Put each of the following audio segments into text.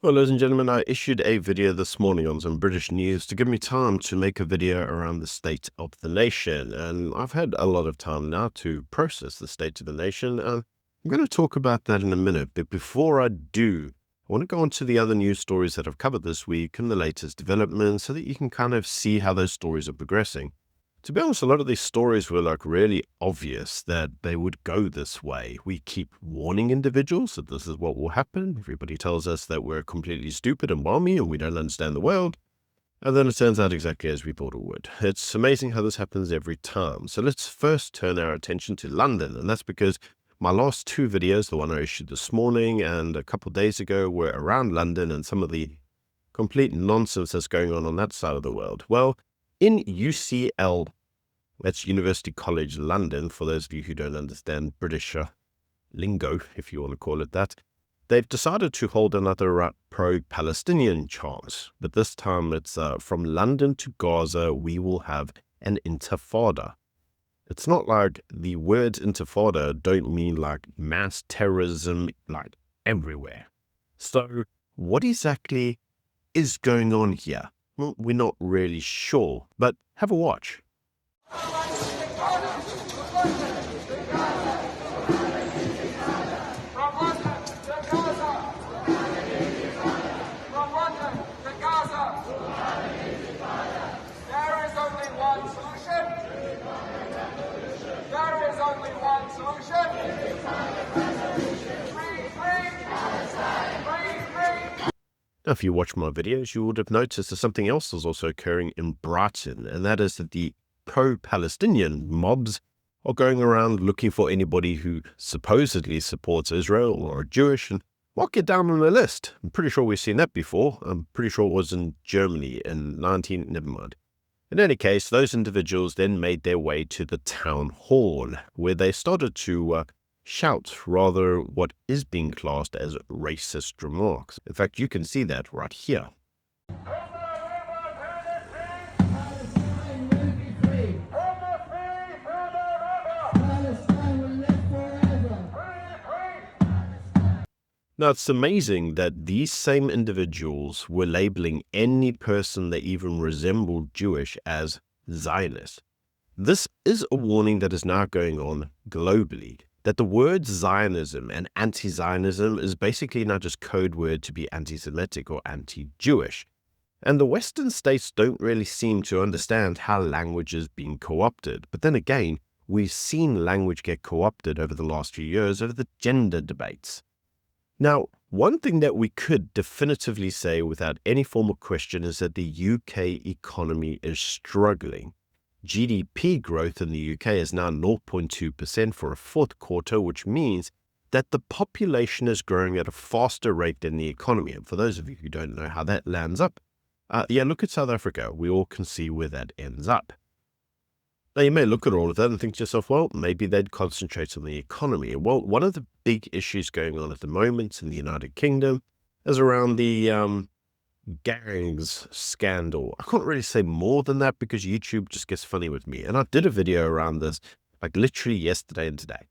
Well, ladies and gentlemen, I issued a video this morning on some British news to give me time to make a video around the state of the nation. And I've had a lot of time now to process the state of the nation. And I'm going to talk about that in a minute. But before I do, I want to go on to the other news stories that I've covered this week and the latest developments so that you can kind of see how those stories are progressing. To be honest, a lot of these stories were really obvious that they would go this way. We keep warning individuals that this is what will happen. Everybody tells us that we're completely stupid and balmy and we don't understand the world. And then it turns out exactly as we thought it would. It's amazing how this happens every time. So let's first turn our attention to London. And that's because my last two videos, the one I issued this morning and a couple of days ago, were around London and some of the complete nonsense that's going on that side of the world. Well, in UCL, that's University College London, for those of you who don't understand British lingo, if you want to call it that, they've decided to hold another pro-Palestinian chant. But this time it's from London to Gaza, we will have an intifada. It's not like the words intifada don't mean mass terrorism everywhere. So what exactly is going on here? Well, we're not really sure, but have a watch. Now, if you watch my videos, you would have noticed that something else is also occurring in Brighton, and that is that the pro-Palestinian mobs are going around looking for anybody who supposedly supports Israel or are Jewish and mark it down on the list. I'm pretty sure we've seen that before. I'm pretty sure it was in Germany in never mind. In any case, those individuals then made their way to the town hall, where they started to shout rather what is being classed as racist remarks. In fact, you can see that right here. Now, it's amazing that these same individuals were labeling any person that even resembled Jewish as Zionist. This is a warning that is now going on globally, that the words Zionism and anti-Zionism is basically not just code word to be anti-Semitic or anti-Jewish. And the Western states don't really seem to understand how language is being co-opted. But then again, we've seen language get co-opted over the last few years over the gender debates. Now, one thing that we could definitively say without any form of question is that the UK economy is struggling. GDP growth in the UK is now 0.2% for a fourth quarter, which means that the population is growing at a faster rate than the economy. And for those of you who don't know how that lands up, look at South Africa. We all can see where that ends up. Now, you may look at all of that and think to yourself, well, maybe they'd concentrate on the economy. Well, one of the big issues going on at the moment in the United Kingdom is around the gangs scandal. I can't really say more than that because YouTube just gets funny with me. And I did a video around this literally yesterday and today.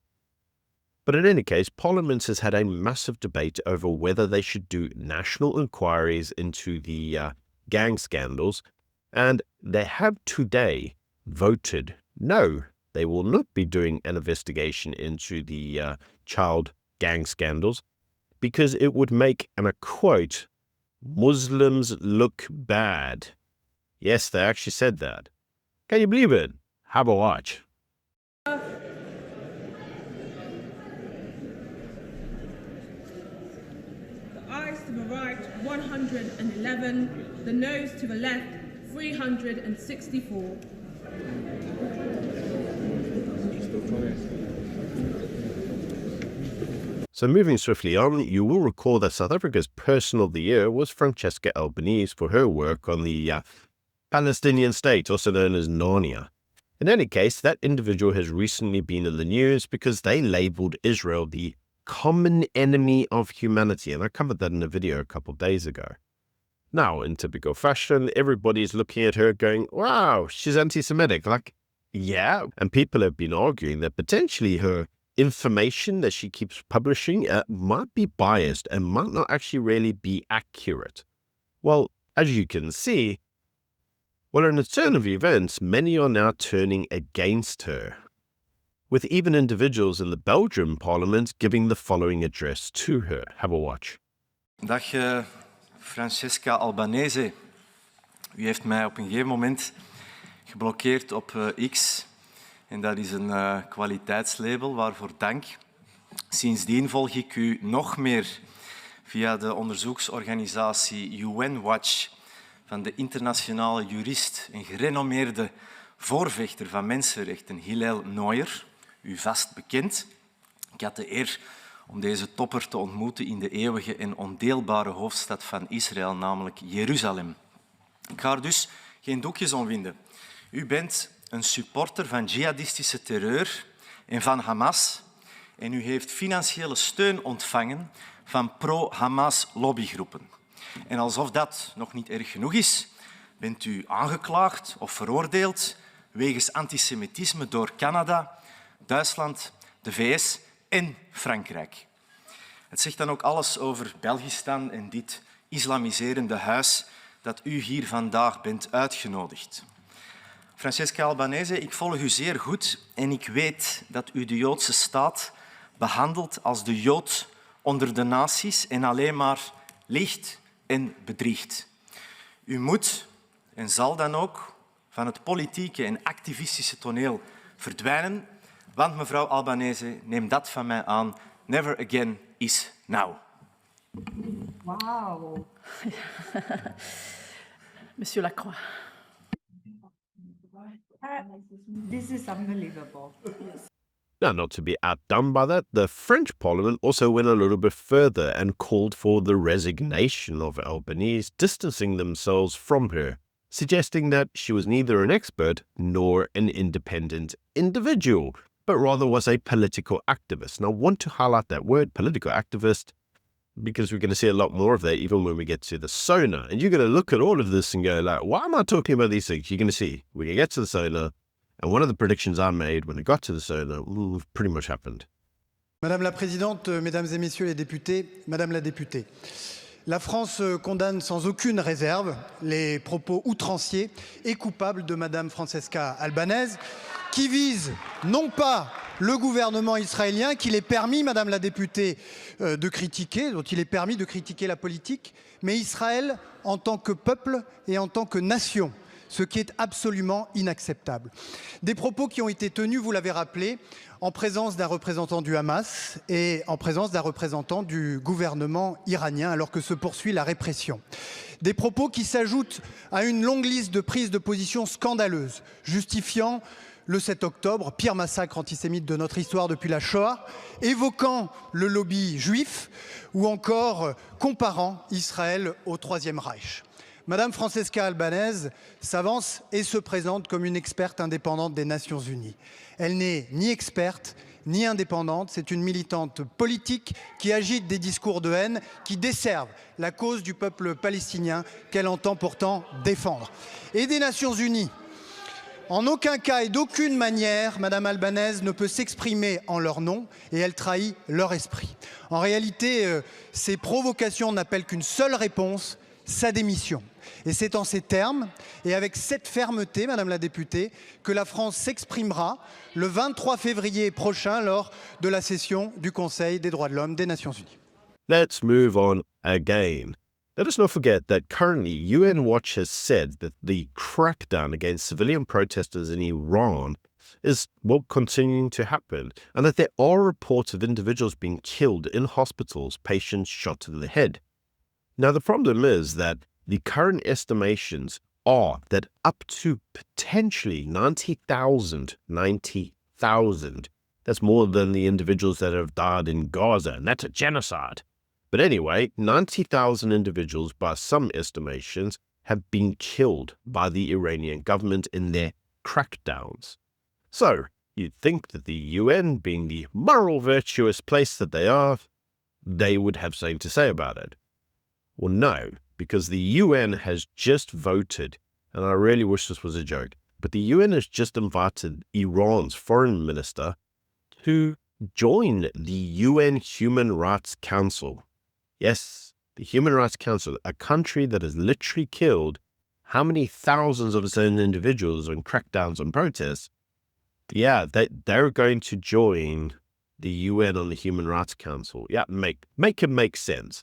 But in any case, Parliament has had a massive debate over whether they should do national inquiries into the gang scandals. And they have today voted no, they will not be doing an investigation into the child gang scandals because it would make, and I quote, Muslims look bad. Yes, they actually said that. Can you believe it? Have a watch. The eyes to the right, 111. The nose to the left, 364. So moving swiftly on, you will recall that South Africa's Person of the Year was Francesca Albanese for her work on the Palestinian state, also known as Narnia. In any case, that individual has recently been in the news because they labeled Israel the common enemy of humanity, and I covered that in a video a couple of days ago. Now, in typical fashion, everybody's looking at her going, wow, she's anti-Semitic. Yeah, and people have been arguing that potentially her information that she keeps publishing might be biased and might not actually really be accurate. Well, as you can see, in a turn of events, many are now turning against her, with even individuals in the Belgian parliament giving the following address to her. Have a watch. Dag Francesca Albanese. U heeft mij op een gegeven moment geblokkeerd op X. En dat is een kwaliteitslabel, waarvoor dank. Sindsdien volg ik u nog meer via de onderzoeksorganisatie UN Watch van de internationale jurist en gerenommeerde voorvechter van mensenrechten Hillel Neuer, u vast bekend. Ik had de eer om deze topper te ontmoeten in de eeuwige en ondeelbare hoofdstad van Israël, namelijk Jeruzalem. Ik ga er dus geen doekjes om winden. U bent een supporter van jihadistische terreur en van Hamas en u heeft financiële steun ontvangen van pro-Hamas lobbygroepen. En alsof dat nog niet erg genoeg is, bent u aangeklaagd of veroordeeld wegens antisemitisme door Canada, Duitsland, de VS en Frankrijk. Het zegt dan ook alles over Belgistan en dit islamiserende huis dat u hier vandaag bent uitgenodigd. Francesca Albanese, ik volg u zeer goed en ik weet dat u de Joodse staat behandelt als de Jood onder de naties en alleen maar liegt en bedriegt. U moet en zal dan ook van het politieke en activistische toneel verdwijnen, want mevrouw Albanese, neem dat van mij aan, never again is now. Wow. Monsieur Lacroix. This is unbelievable. Now, not to be outdone by that, the French Parliament also went a little bit further and called for the resignation of Albanese, distancing themselves from her, suggesting that she was neither an expert nor an independent individual, but rather was a political activist. Now, I want to highlight that word, political activist, because we're going to see a lot more of that even when we get to the Sona. And you're going to look at all of this and go like, why am I talking about these things? You're going to see, we're going to get to the Sona, and one of the predictions I made when it got to the Sona pretty much happened. Madame la Présidente, Mesdames et Messieurs les députés, Madame la députée, la France condamne sans aucune réserve les propos outranciers et coupables de Madame Francesca Albanese, qui visent non pas le gouvernement israélien qu'il est permis, Madame la députée, de critiquer, dont il est permis de critiquer la politique, mais Israël en tant que peuple et en tant que nation, ce qui est absolument inacceptable. Des propos qui ont été tenus, vous l'avez rappelé, en présence d'un représentant du Hamas et en présence d'un représentant du gouvernement iranien, alors que se poursuit la répression. Des propos qui s'ajoutent à une longue liste de prises de position scandaleuses, justifiant le 7 octobre, pire massacre antisémite de notre histoire depuis la Shoah, évoquant le lobby juif ou encore comparant Israël au Troisième Reich. Madame Francesca Albanese s'avance et se présente comme une experte indépendante des Nations Unies. Elle n'est ni experte ni indépendante, c'est une militante politique qui agite des discours de haine qui desservent la cause du peuple palestinien qu'elle entend pourtant défendre. Et des Nations Unies. En aucun cas et d'aucune manière, Madame Albanese ne peut s'exprimer en leur nom et elle trahit leur esprit. En réalité, ces provocations n'appellent qu'une seule réponse, sa démission. Et c'est en ces termes et avec cette fermeté, Madame la députée, que la France s'exprimera le 23 février prochain lors de la session du Conseil des droits de l'homme des Nations Unies. Let's move on again. Let us not forget that currently UN Watch has said that the crackdown against civilian protesters in Iran is, continuing to happen, and that there are reports of individuals being killed in hospitals, patients shot to the head. Now, the problem is that the current estimations are that up to potentially 90,000, that's more than the individuals that have died in Gaza, and that's a genocide. But anyway, 90,000 individuals, by some estimations, have been killed by the Iranian government in their crackdowns. So, you'd think that the UN, being the moral, virtuous place that they are, they would have something to say about it. Well, no, because the UN has just voted, and I really wish this was a joke, but the UN has just invited Iran's foreign minister to join the UN Human Rights Council. Yes, the Human Rights Council, a country that has literally killed how many thousands of its own individuals in crackdowns on protests. Yeah, they're going to join the UN on the Human Rights Council. Yeah, make it make sense.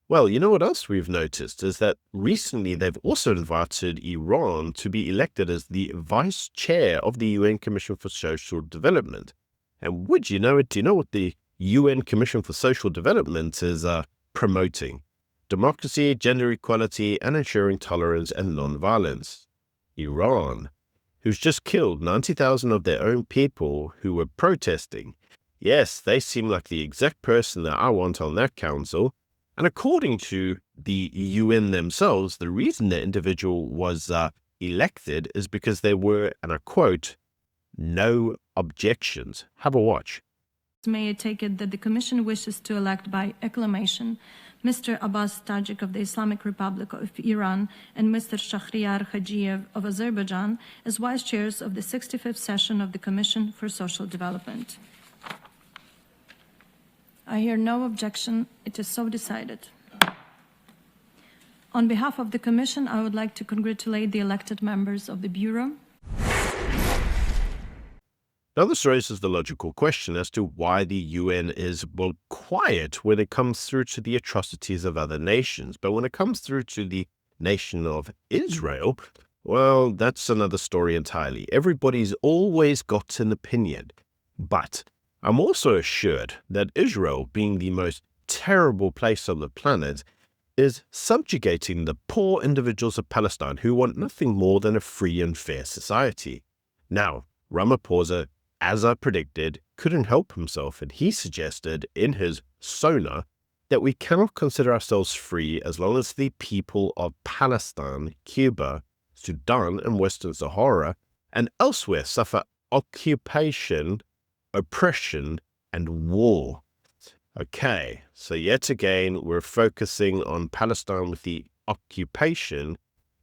Well, you know what else we've noticed is that recently they've also invited Iran to be elected as the vice chair of the UN Commission for Social Development. And would you know it? Do you know what the UN Commission for Social Development is promoting? Democracy, gender equality, and ensuring tolerance and non-violence. Iran, who's just killed 90,000 of their own people who were protesting. Yes, they seem like the exact person that I want on that council. And according to the UN themselves, the reason the individual was elected is because there were, and I quote, no objections. Have a watch. May I take it that the Commission wishes to elect by acclamation Mr. Abbas Tajik of the Islamic Republic of Iran and Mr. Shahryar Khajiev of Azerbaijan as vice chairs of the 65th session of the Commission for Social Development. I hear no objection. It is so decided. On behalf of the Commission, I would like to congratulate the elected members of the Bureau. Now, this raises the logical question as to why the UN is, well, quiet when it comes through to the atrocities of other nations. But when it comes through to the nation of Israel, well, that's another story entirely. Everybody's always got an opinion. But I'm also assured that Israel, being the most terrible place on the planet, is subjugating the poor individuals of Palestine who want nothing more than a free and fair society. Now, Ramaphosa, as I predicted, couldn't help himself, and he suggested in his Sona that we cannot consider ourselves free as long as the people of Palestine, Cuba, Sudan, and Western Sahara, and elsewhere suffer occupation, oppression, and war. Okay, so yet again, we're focusing on Palestine with the occupation.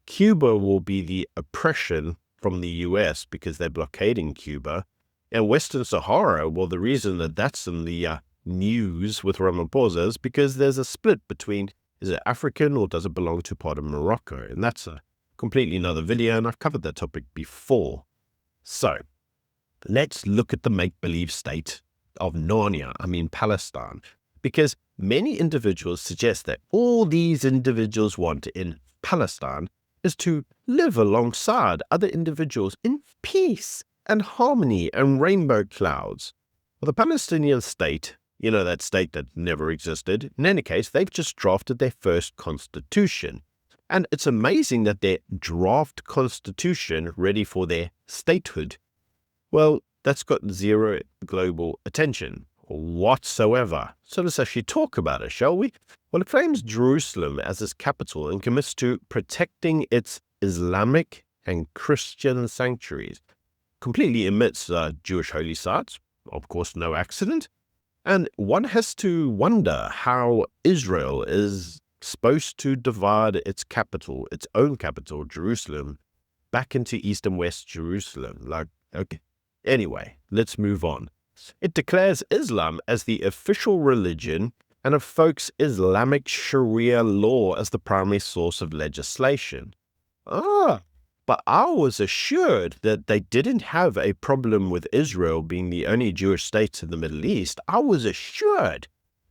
Cuba will be the oppression from the US because they're blockading Cuba. And Western Sahara, well, the reason that that's in the news with Ramaphosa is because there's a split between, is it African or does it belong to part of Morocco? And that's a completely another video, and I've covered that topic before. So, let's look at the make-believe state of Narnia, Palestine, because many individuals suggest that all these individuals want in Palestine is to live alongside other individuals in peace and harmony and rainbow clouds. Well, the Palestinian state, you know, that state that never existed, in any case, they've just drafted their first constitution. And it's amazing that their draft constitution ready for their statehood, well, that's got zero global attention whatsoever. So let's actually talk about it, shall we? Well, it claims Jerusalem as its capital and commits to protecting its Islamic and Christian sanctuaries. Completely omits Jewish holy sites, of course, no accident. And one has to wonder how Israel is supposed to divide its capital, its own capital, Jerusalem, back into East and West Jerusalem. Like, okay. Anyway, let's move on. It declares Islam as the official religion and evokes Islamic Sharia law as the primary source of legislation. But I was assured that they didn't have a problem with Israel being the only Jewish state in the Middle East. I was assured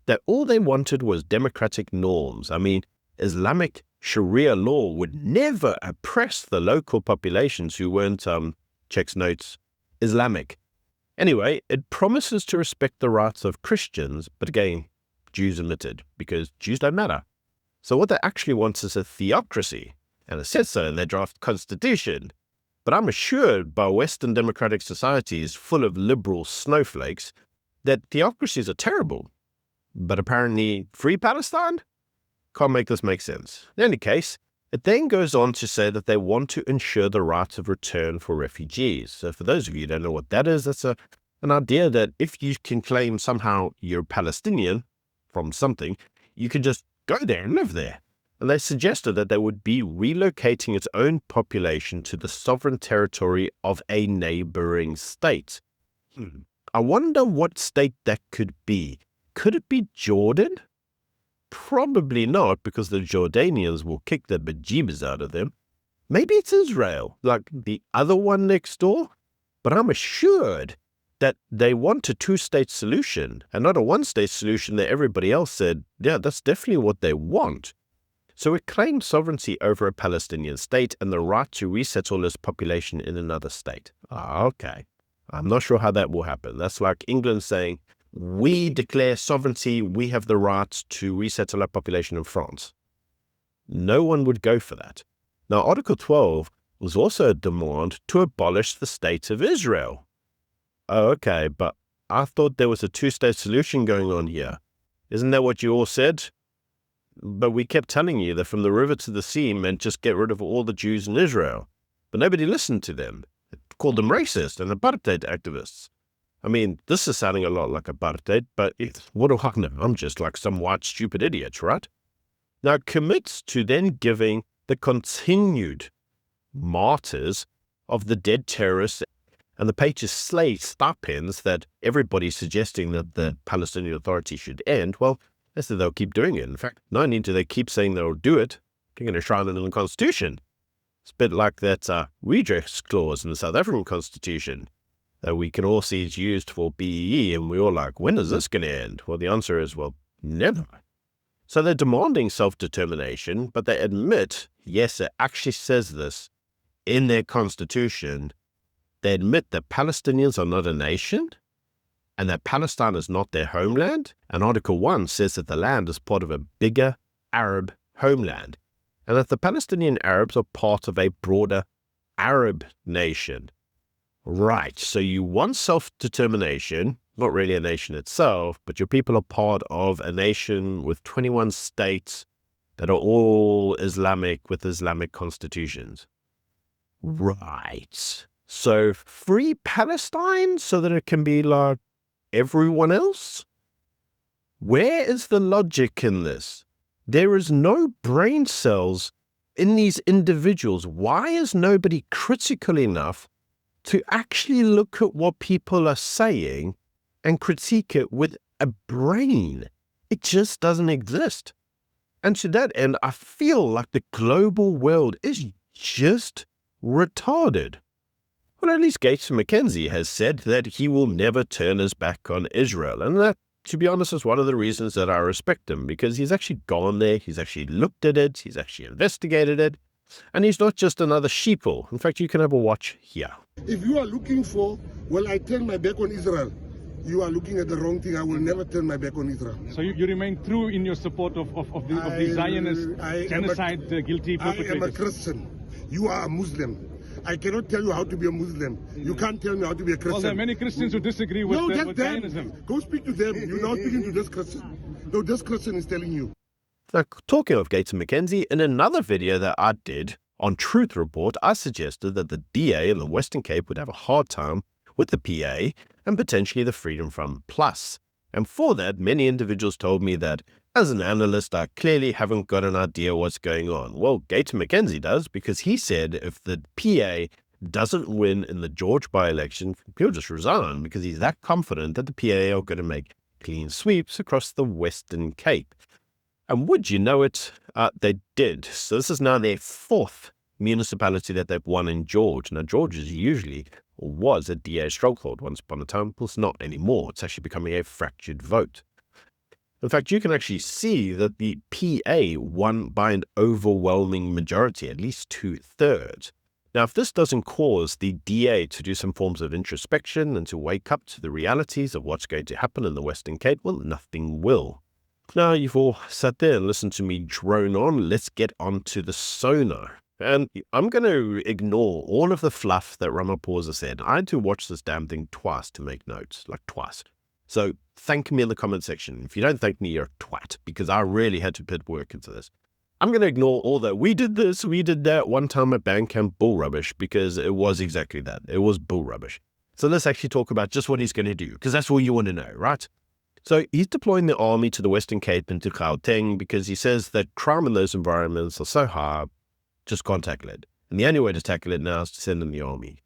that all they wanted was democratic norms. Islamic Sharia law would never oppress the local populations who weren't, checks notes, Islamic. Anyway, it promises to respect the rights of Christians, but again, Jews omitted, because Jews don't matter. So what they actually want is a theocracy, and it says so in their draft constitution. But I'm assured by Western democratic societies full of liberal snowflakes that theocracies are terrible. But apparently, free Palestine? Can't make this make sense. In any case, it then goes on to say that they want to ensure the right of return for refugees. So for those of you who don't know what that is, that's an idea that if you can claim somehow you're Palestinian from something, you can just go there and live there. And they suggested that they would be relocating its own population to the sovereign territory of a neighboring state. I wonder what state that could be. Could it be Jordan? Probably not, because the Jordanians will kick the bejeebers out of them. Maybe it's Israel, like the other one next door. But I'm assured that they want a two-state solution and not a one-state solution that everybody else said, yeah, that's definitely what they want. So it claims sovereignty over a Palestinian state and the right to resettle its population in another state. Okay. I'm not sure how that will happen. That's like England saying, we declare sovereignty, we have the right to resettle our population in France. No one would go for that. Now, Article 12 was also a demand to abolish the state of Israel. Oh, okay, but I thought there was a two-state solution going on here. Isn't that what you all said? But we kept telling you that from the river to the sea meant just get rid of all the Jews in Israel. But nobody listened to them. It called them racist and apartheid activists. I mean, this is sounding a lot like apartheid, but what do I know? I'm just like some white stupid idiot, right? Now it commits to then giving the continued martyrs of the dead terrorists and the pay to slay stipends that everybody's suggesting that the Palestinian Authority should end. Well, they said they'll keep doing it. In fact, not only do they keep saying they'll do it, they're going to shrine it in the Constitution. It's a bit like that redress clause in the South African Constitution that we can all see is used for BEE, and we're all like, when is this going to end? Well, the answer is, well, never. So they're demanding self-determination, but they admit, yes, it actually says this in their constitution. They admit that Palestinians are not a nation and that Palestine is not their homeland. And Article 1 says that the land is part of a bigger Arab homeland and that the Palestinian Arabs are part of a broader Arab nation. Right, so you want self-determination, not really a nation itself, but your people are part of a nation with 21 states that are all Islamic with Islamic constitutions. Right. So free Palestine so that it can be like everyone else? Where is the logic in this? There is no brain cells in these individuals. Why is nobody critical enough to actually look at what people are saying and critique it with a brain? It just doesn't exist. And to that end, I feel like the global world is just retarded. Well, at least Gates McKenzie has said that he will never turn his back on Israel. And that, to be honest, is one of the reasons that I respect him, because he's actually gone there, he's actually looked at it, he's actually investigated it, and he's not just another sheeple. In fact, you can have a watch here. If you are looking for, well, I turn my back on Israel, you are looking at the wrong thing. I will never turn my back on Israel. So you remain true in your support of the Zionist genocide guilty perpetrators? I am a Christian. You are a Muslim. I cannot tell you how to be a Muslim. You can't tell me how to be a Christian. Well, there are many Christians who disagree with, with Zionism. Go speak to them. You're now speaking to this Christian. No, this Christian is telling you. Now, talking of Gates and McKenzie, in another video that I did on Truth Report, I suggested that the DA in the Western Cape would have a hard time with the PA and potentially the Freedom Front Plus. And for that, many individuals told me that, as an analyst, I clearly haven't got an idea what's going on. Well, Gates McKenzie does, because he said if the PA doesn't win in the George by-election, he'll just resign, because he's that confident that the PA are going to make clean sweeps across the Western Cape. And would you know it, they did. So this is now their fourth municipality that they've won in George. Now, George is usually, or was, a DA stronghold once upon a time. Well, it's not anymore. It's actually becoming a fractured vote. In fact, you can actually see that the PA won by an overwhelming majority, at least 2/3. Now, if this doesn't cause the DA to do some forms of introspection and to wake up to the realities of what's going to happen in the Western Cape, well, nothing will. Now, you've all sat there and listened to me drone on. Let's get on to the Sona. And I'm going to ignore all of the fluff that Ramaphosa said. I had to watch this damn thing twice to make notes, like twice. So thank me in the comment section. If you don't thank me, you're a twat, because I really had to put work into this. I'm going to ignore all that. We did this, we did that one time at Bandcamp bull rubbish, because it was exactly that. It was bull rubbish. So let's actually talk about just what he's going to do, because that's all you want to know, right? So he's deploying the army to the Western Cape and to Gauteng because he says that crime in those environments are so high, just can't tackle it. And the only way to tackle it now is to send in the army.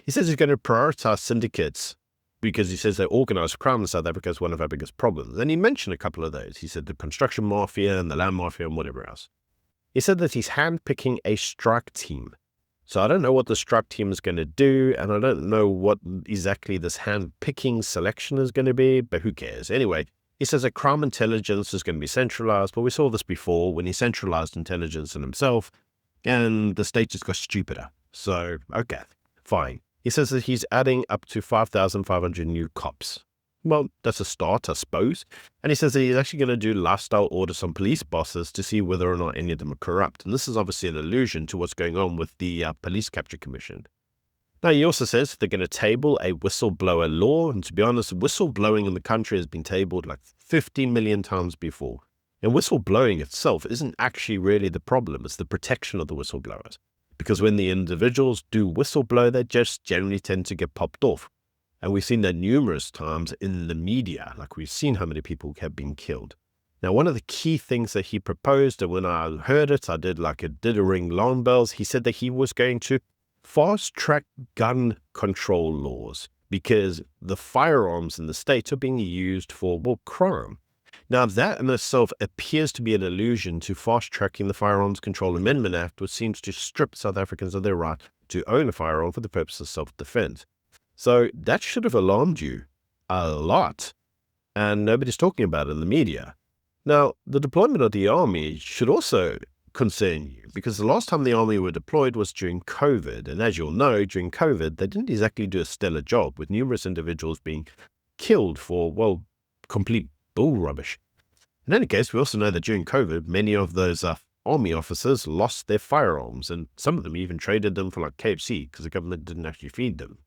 He says he's going to prioritize syndicates because he says that organized crime in South Africa is one of our biggest problems. And he mentioned a couple of those. He said the construction mafia and the land mafia and whatever else. He said that he's handpicking a strike team. So I don't know what the strike team is going to do, and I don't know what exactly this handpicking selection is going to be, but who cares? Anyway, he says that crime intelligence is going to be centralized, but we saw this before when he centralized intelligence in himself, and the state just got stupider. So, okay, fine. He says that he's adding up to 5,500 new cops. Well, that's a start, I suppose. And he says that he's actually going to do lifestyle audits on police bosses to see whether or not any of them are corrupt. And this is obviously an allusion to what's going on with the Police Capture Commission. Now, he also says they're going to table a whistleblower law. And to be honest, whistleblowing in the country has been tabled like 50 million times before. And whistleblowing itself isn't actually really the problem. It's the protection of the whistleblowers. Because when the individuals do whistleblow, they just generally tend to get popped off. And we've seen that numerous times in the media, like we've seen how many people have been killed. Now, one of the key things that he proposed, and when I heard it, I did a ring alarm bells. He said that he was going to fast-track gun control laws because the firearms in the state are being used for, well, crime. Now, that in itself appears to be an allusion to fast-tracking the Firearms Control Amendment Act, which seems to strip South Africans of their right to own a firearm for the purpose of self-defense. So that should have alarmed you a lot, and nobody's talking about it in the media. Now, the deployment of the army should also concern you, because the last time the army were deployed was during COVID, and as you'll know, during COVID, they didn't exactly do a stellar job, with numerous individuals being killed for, well, complete bull rubbish. In any case, we also know that during COVID, many of those army officers lost their firearms, and some of them even traded them for like KFC because the government didn't actually feed them.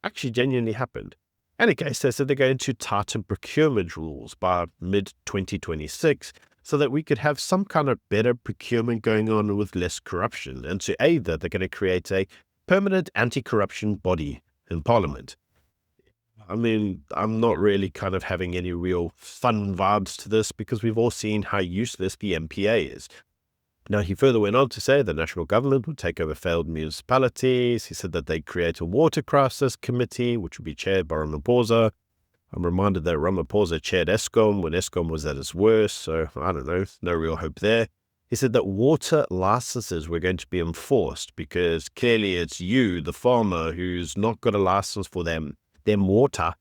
Actually genuinely happened. In any case, they said they're going to tighten procurement rules by mid-2026 so that we could have some kind of better procurement going on with less corruption. And to aid that, they're going to create a permanent anti-corruption body in Parliament. I mean, I'm not really kind of having any real fun vibes to this because we've all seen how useless the MPA is. Now, he further went on to say the national government would take over failed municipalities. He said that they'd create a water crisis committee, which would be chaired by Ramaphosa. I'm reminded that Ramaphosa chaired Eskom when Eskom was at its worst, so I don't know, no real hope there. He said that water licenses were going to be enforced because clearly it's you, the farmer, who's not got a license for them water.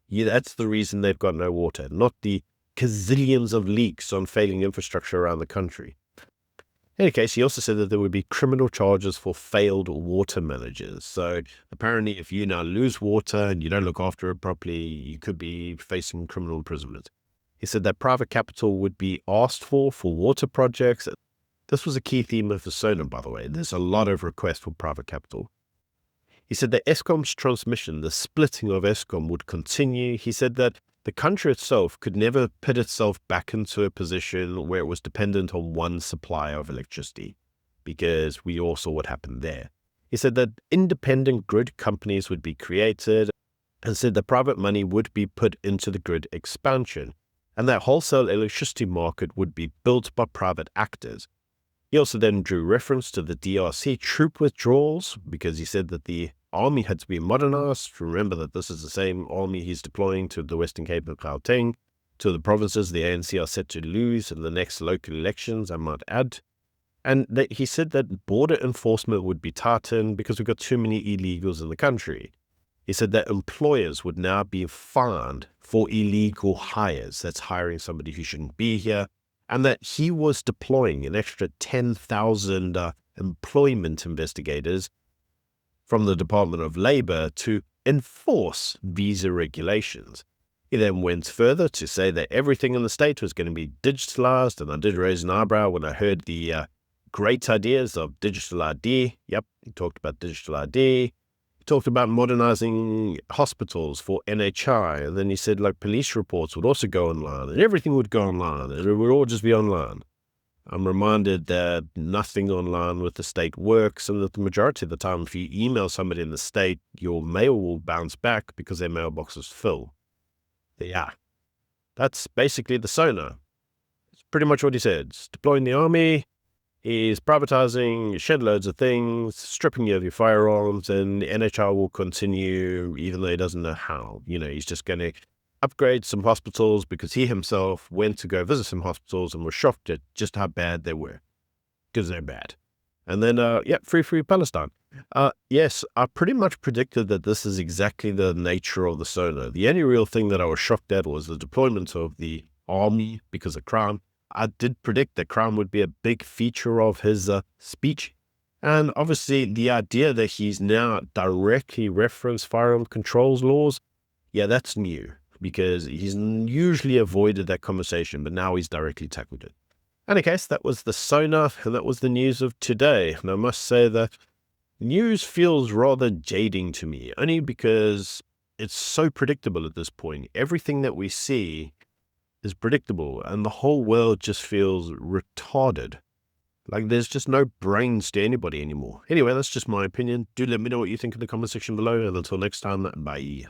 Yeah, that's the reason they've got no water, not the gazillions of leaks on failing infrastructure around the country. In any case, he also said that there would be criminal charges for failed water managers. So apparently, if you now lose water and you don't look after it properly, you could be facing criminal imprisonment. He said that private capital would be asked for water projects. This was a key theme of the Sona, by the way. There's a lot of requests for private capital. He said that Eskom's transmission, the splitting of Eskom, would continue. He said that the country itself could never put itself back into a position where it was dependent on one supplier of electricity, because we all saw what happened there. He said that independent grid companies would be created and said that private money would be put into the grid expansion and that wholesale electricity market would be built by private actors. He also then drew reference to the DRC troop withdrawals because he said that the army had to be modernized. Remember that this is the same army he's deploying to the Western Cape and Gauteng, to the provinces the ANC are set to lose in the next local elections, I might add. And he said that border enforcement would be tightened because we've got too many illegals in the country. He said that employers would now be fined for illegal hires, that's hiring somebody who shouldn't be here, and that he was deploying an extra 10,000 employment investigators from the Department of Labor to enforce visa regulations. He then went further to say that everything in the state was going to be digitalized, and I did raise an eyebrow when I heard the great ideas of digital ID. Yep, he talked about digital ID. He talked about modernizing hospitals for NHI, and then he said like police reports would also go online, and everything would go online, and it would all just be online. I'm reminded that nothing online with the state works, and that the majority of the time, if you email somebody in the state, your mail will bounce back because their mailbox is full. Yeah, that's basically the Sona. It's pretty much what he said. It's deploying the army, He's privatizing shed loads of things, stripping you of your firearms, and the NHR will continue even though he doesn't know how. He's just going to upgrade some hospitals because he himself went to go visit some hospitals and was shocked at just how bad they were, because they're bad. And then, free Palestine. Yes, I pretty much predicted that this is exactly the nature of the Sona. The only real thing that I was shocked at was the deployment of the army because of crime. I did predict that crime would be a big feature of his speech. And obviously the idea that he's now directly referenced firearm controls laws, that's new, because he's usually avoided that conversation, but now he's directly tackled it. In any case, that was the Sona, and that was the news of today. And I must say that news feels rather jading to me, only because it's so predictable at this point. Everything that we see is predictable, and the whole world just feels retarded. Like there's just no brains to anybody anymore. Anyway, that's just my opinion. Do let me know what you think in the comment section below, and until next time, bye.